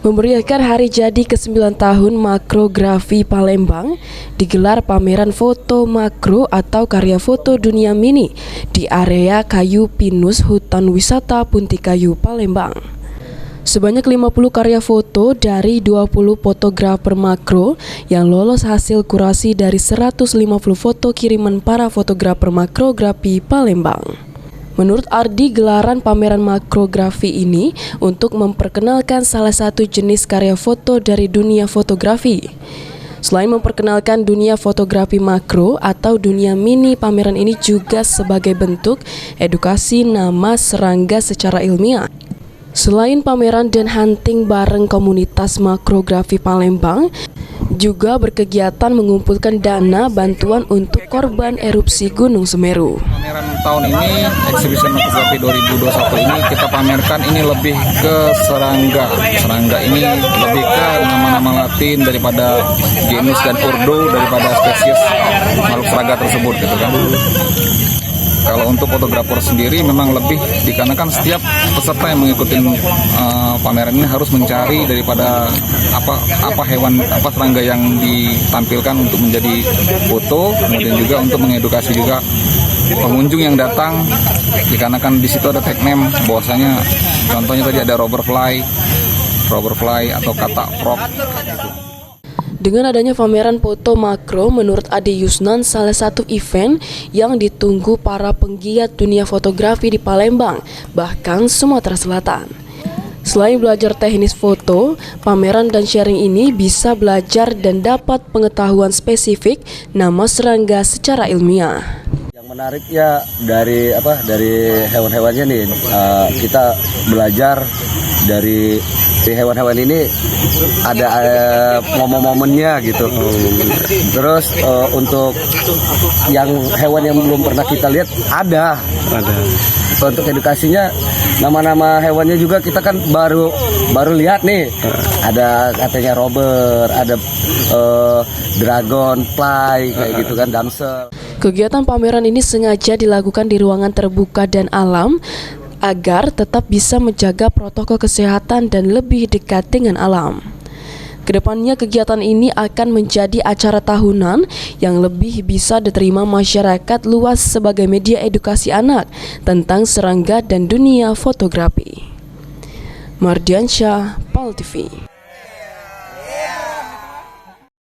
Memeriahkan hari jadi ke-9 tahun Makrografi Palembang, digelar pameran foto makro atau karya foto dunia mini di area Kayu Pinus Hutan Wisata Puntikayu Palembang. Sebanyak 50 karya foto dari 20 fotografer makro yang lolos hasil kurasi dari 150 foto kiriman para fotografer Makrografi Palembang. Menurut Ardi, gelaran pameran makrografi ini untuk memperkenalkan salah satu jenis karya foto dari dunia fotografi. Selain memperkenalkan dunia fotografi makro atau dunia mini, pameran ini juga sebagai bentuk edukasi nama serangga secara ilmiah. Selain pameran dan hunting bareng komunitas Makrografi Palembang, juga berkegiatan mengumpulkan dana bantuan untuk korban erupsi Gunung Semeru. Pameran tahun ini, Exhibition Makrografi 2021 ini kita pamerkan ini lebih ke serangga. Serangga ini lebih ke nama-nama Latin daripada genus dan ordo daripada spesies makhluk serangga tersebut, gitu kan. Kalau untuk fotografer sendiri memang lebih dikarenakan setiap peserta yang mengikuti pameran ini harus mencari daripada apa hewan apa serangga yang ditampilkan untuk menjadi foto, kemudian juga untuk mengedukasi juga pengunjung yang datang, dikarenakan di situ ada tag name bahwasanya contohnya tadi ada rubber fly atau kata frog gitu. Dengan adanya pameran foto makro, menurut Ade Yusnan salah satu event yang ditunggu para penggiat dunia fotografi di Palembang, bahkan Sumatera Selatan. Selain belajar teknis foto, pameran dan sharing ini bisa belajar dan dapat pengetahuan spesifik nama serangga secara ilmiah. Yang menarik ya dari hewan-hewannya nih, kita belajar dari hewan-hewan ini ada momen-momennya gitu. Terus untuk yang hewan yang belum pernah kita lihat ada. Untuk edukasinya nama-nama hewannya juga kita kan baru lihat nih. Ada katanya robber, ada dragonfly kayak gitu kan, damsel. Kegiatan pameran ini sengaja dilakukan di ruangan terbuka dan alam agar tetap bisa menjaga protokol kesehatan dan lebih dekat dengan alam. Kedepannya kegiatan ini akan menjadi acara tahunan yang lebih bisa diterima masyarakat luas sebagai media edukasi anak tentang serangga dan dunia fotografi. Mardiansyah, PAL TV.